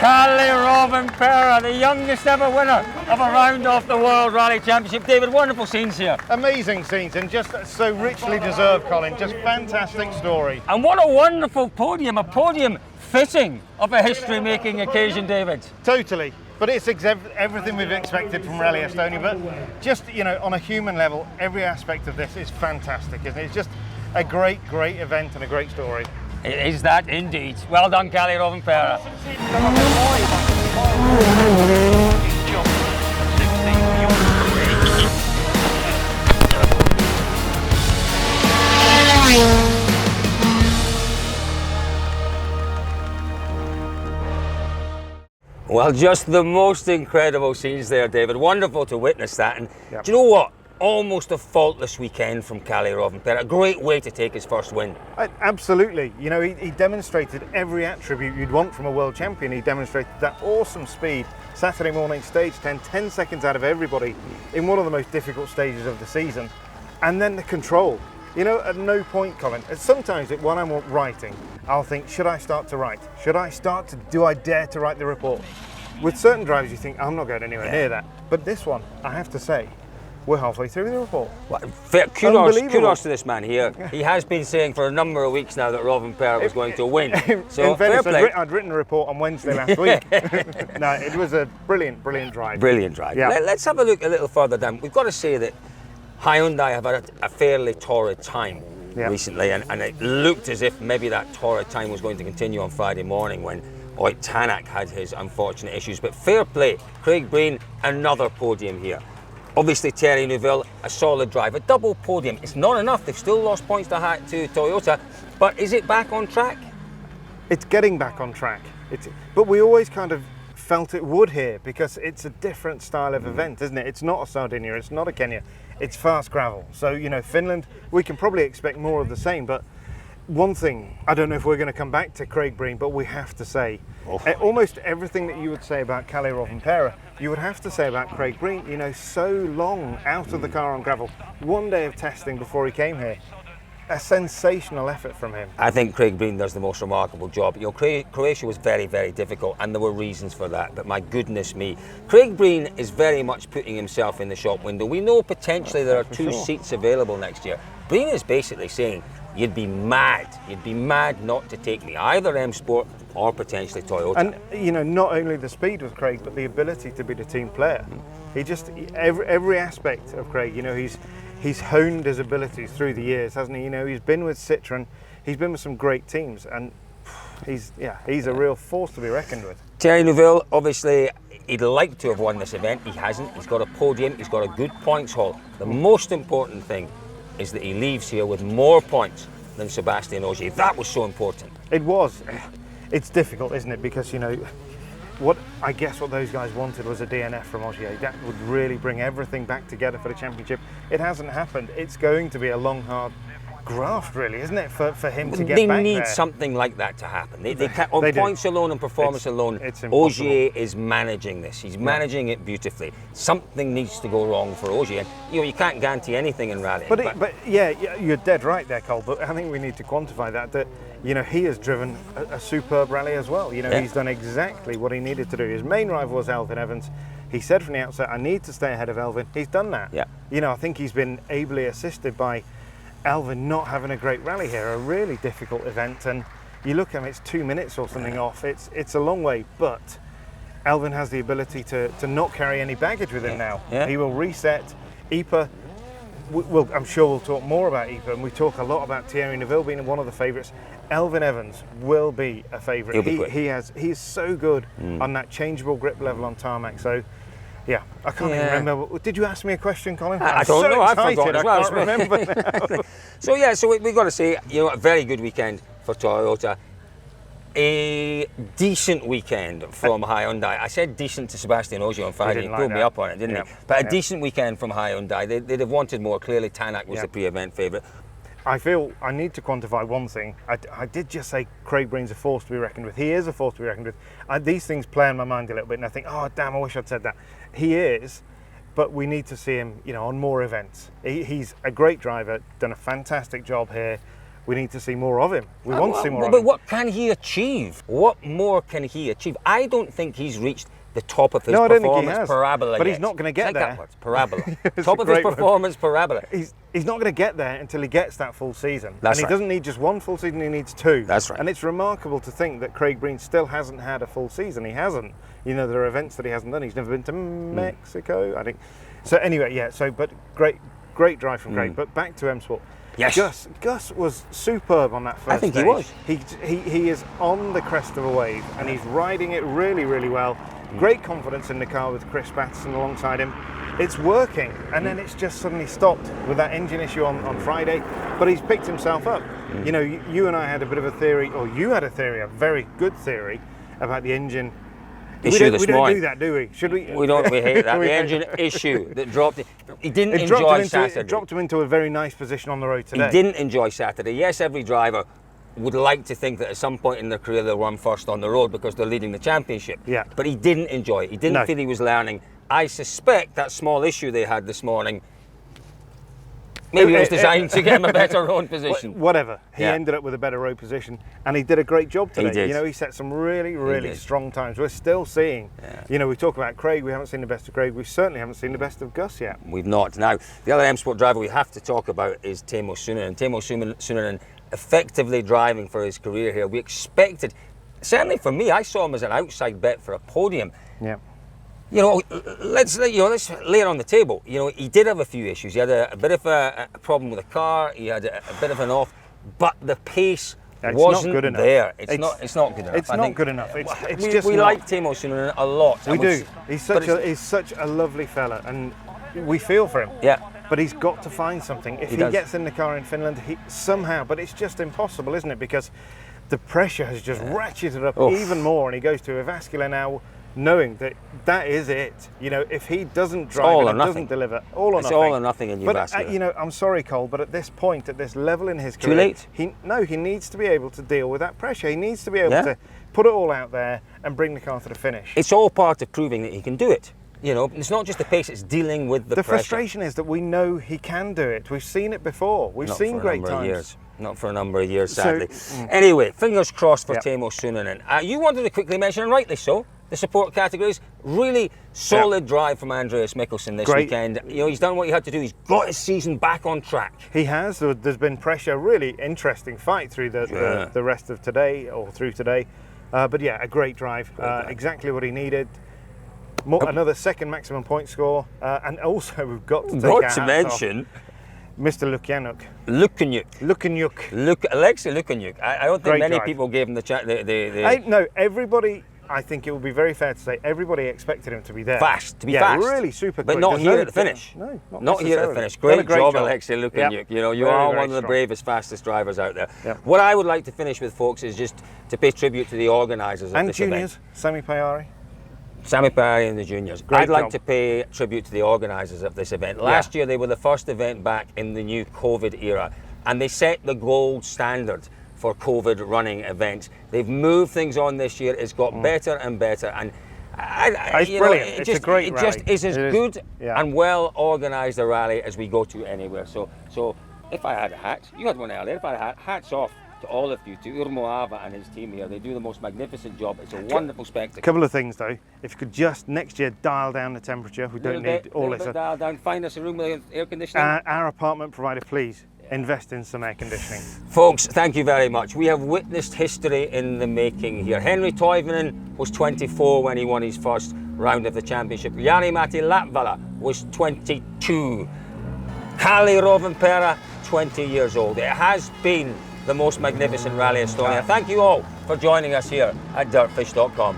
Rovanperä, the youngest ever winner of a round off the World Rally Championship. David, wonderful scenes here. Amazing scenes and just so richly deserved, Colin. Just fantastic story. And what a wonderful podium, a podium fitting of a history-making occasion, David. Totally. But it's everything we've expected from Rally Estonia. But just, you know, on a human level, every aspect of this is fantastic, isn't it? It's just a great, great event and a great story. It is that indeed. Well done, Rovanperä. Well, just the most incredible scenes there, David. Wonderful to witness that. And Yep. do you know what? Almost a faultless weekend from Rovanperä. A great way to take his first win. Absolutely. You know, he demonstrated every attribute you'd want from a world champion. He demonstrated that awesome speed. Saturday morning stage 10 seconds out of everybody in one of the most difficult stages of the season. And then the control. You know, at no point, Colin, sometimes when I'm writing, I'll think, should I start to write? Do I dare to write the report? With certain drivers, you think, I'm not going anywhere near that. But this one, I have to say, we're halfway through the report. Well, kudos to this man here. He has been saying for a number of weeks now that Rovanperä was going to win. So in fairness, fair play. I'd written a report on Wednesday last week. No, it was a brilliant, brilliant drive. Brilliant drive. Yeah. Let's have a look a little further down. We've got to say that Hyundai have had a fairly torrid time recently, and it looked as if maybe that torrid time was going to continue on Friday morning when Tanak had his unfortunate issues. But fair play, Craig Breen, another podium here. Obviously Thierry Neuville, a solid drive, a double podium. It's not enough, they've still lost points to Toyota, but is it back on track? It's getting back on track. But we always kind of felt it would here because it's a different style of event, isn't it? It's not a Sardinia, it's not a Kenya, it's fast gravel. So, you know, Finland, we can probably expect more of the same, but one thing, I don't know if we're going to come back to Craig Breen, but we have to say, almost everything that you would say about Rovanperä, you would have to say about Craig Breen. You know, so long out of the car on gravel, one day of testing before he came here. A sensational effort from him. I think Craig Breen does the most remarkable job. You know, Croatia was very, very difficult, and there were reasons for that, but my goodness me. Craig Breen is very much putting himself in the shop window. We know potentially there are two seats available next year. Breen is basically saying, you'd be mad not to take me, either M Sport or potentially Toyota. And, you know, not only the speed with Craig, but the ability to be the team player. He just, every aspect of Craig, you know, he's honed his abilities through the years, hasn't he? You know, he's been with Citroën, he's been with some great teams, and he's a real force to be reckoned with. Thierry Neuville, obviously, he'd like to have won this event. He hasn't. He's got a podium, he's got a good points haul. The most important thing is that he leaves here with more points than Sébastien Ogier. That was so important. It was. It's difficult, isn't it? Because, you know, what those guys wanted was a DNF from Ogier. That would really bring everything back together for the championship. It hasn't happened. It's going to be a long, hard graft, really, isn't it, for him to get back there? They need something like that to happen. They can't, on points alone and performance alone, Ogier is managing this. He's managing it beautifully. Something needs to go wrong for Ogier. You know, you can't guarantee anything in rallying. But you're dead right there, Cole. But I think we need to quantify that you know, he has driven a superb rally as well. You know, he's done exactly what he needed to do. His main rival was Elfyn Evans. He said from the outset, I need to stay ahead of Elfyn. He's done that. Yeah. You know, I think he's been ably assisted by Elfyn not having a great rally here, a really difficult event. And you look at him, it's 2 minutes or something off. It's a long way, but Elfyn has the ability to not carry any baggage with him now. Yeah. He will reset. Yper, I'm sure we'll talk more about Yper, and we talk a lot about Thierry Neuville being one of the favourites. Elfyn Evans will be a favourite. He's so good on that changeable grip level on tarmac. So, yeah, I can't even remember. Did you ask me a question, Colin? I don't know. I've forgotten as well. I can't remember now. So we've got to say, you know, a very good weekend for Toyota. A decent weekend from Hyundai. I said decent to Sébastien Ogier on Friday. He pulled me up on it, didn't he? But a decent weekend from Hyundai. They'd have wanted more. Clearly, Tanak was the pre-event favourite. I feel I need to quantify one thing. I did just say Craig Breen's a force to be reckoned with. He is a force to be reckoned with. These things play in my mind a little bit, and I think, oh damn, I wish I'd said that. He is, but we need to see him, you know, on more events. He's a great driver, done a fantastic job here. we need to see more of him. We want to see more of but him. what can he achieve? What more can he achieve? I don't think he's reached the top of his No, I don't think he performance has. parabola But yet. he's not going to get It's like there. that word, parabola. It's Top a of his great word. performance parabola. He's not going to get there until he gets that full season. That's and he right. doesn't need just one full season, he needs two. That's right. And it's remarkable to think that Craig Breen still hasn't had a full season. He hasn't. You know, there are events that he hasn't done. He's never been to Mexico, I think. So anyway, yeah, but great drive from Craig. But back to M Sport. Yes. Gus was superb on that first I think he stage. was. He is on the crest of a wave and he's riding it really, really well. Great confidence in the car with Chris Patterson alongside him. It's working, and then it's just suddenly stopped with that engine issue on Friday, but he's picked himself up. You know, you and I had a bit of a theory, or you had a theory, a very good theory, about the engine Issue this we don't morning. do that, do we? Should we? We don't. We hate that. We The hate engine issue that dropped. He didn't It enjoy Saturday. It dropped him into a very nice position on the road today. He didn't enjoy Saturday. Yes, every driver would like to think that at some point in their career they'll run first on the road because they're leading the championship. Yeah. But he didn't enjoy it. He didn't feel he was learning. I suspect that small issue they had this morning, maybe it was designed to get him a better road position. Whatever. He ended up with a better road position, and he did a great job today. He did. You know, he set some really, really strong times. We're still seeing, you know, we talk about Craig, we haven't seen the best of Craig, we certainly haven't seen the best of Gus yet. We've not. Now, the other M Sport driver we have to talk about is Teemu Sunen. Teemu Sunen effectively driving for his career here. We expected, certainly for me, I saw him as an outside bet for a podium. Yeah. You know, let's lay it on the table. You know, he did have a few issues. He had a bit of a problem with the car. He had a bit of an off, but the pace wasn't not good enough. there. It's not good enough. It's not good enough. We like Teemu Sunen a lot. We do. He's such a lovely fella, and we feel for him. Yeah. But he's got to find something. If he gets in the car in Finland, somehow, but it's just impossible, isn't it? Because the pressure has just ratcheted up even more, and he goes to Evascula now, knowing that is it. You know, if he doesn't drive and doesn't deliver, all or nothing. It's all or nothing in Evascula. But you know, I'm sorry, Cole, but at this point, at this level in his career, too late. He needs to be able to deal with that pressure. He needs to be able to put it all out there and bring the car to the finish. It's all part of proving that he can do it. You know, it's not just the pace; it's dealing with the pressure. The frustration is that we know he can do it. We've seen it before. We've seen great times. Not for a number of years, sadly. Anyway, fingers crossed for Teemu Sunen. You wanted to quickly mention, and rightly so, the support categories. Really solid drive from Andreas Mikkelsen this weekend. You know, he's done what he had to do. He's got his season back on track. He has. There's been pressure. Really interesting fight through the rest of today, or through today. But yeah, a great drive. Exactly what he needed. Another second maximum point score, and also we've got to take our mention Mr. Lukyanuk. Alexei Lukyanuk. I don't think many drive. people gave him No, everybody. I think it would be very fair to say everybody expected him to be there. fast. Really super quick. But not here at the finish. No, not here at the finish. Great job, Alexei Lukyanuk. You know, you are one of the bravest, fastest drivers out there. What I would like to finish with, folks, is just to pay tribute to the organisers of this event. And juniors, Sami Pajari. Sami Pajari and the juniors. I'd like to pay tribute to the organisers of this event. Last year they were the first event back in the new COVID era, and they set the gold standard for COVID running events. They've moved things on this year. It's got better and better, and it's brilliant. It's a great rally. It just is as good and well organised a rally as we go to anywhere. So if I had a hat, you had one earlier. If I had a hat, hats off to all of you, to Urmo Ava and his team here. They do the most magnificent job. It's a wonderful spectacle. A couple of things though. If you could just next year dial down the temperature, we don't need all this. Dial down. Find us a room with air conditioning. Our apartment provider, please invest in some air conditioning. Folks, thank you very much. We have witnessed history in the making here. Henri Toivonen was 24 when he won his first round of the championship. Jani-Matti Latvala was 22. Kalle Rovanperä, 20 years old. It has been the most magnificent Rally Estonia. Thank you all for joining us here at DirtFish.com.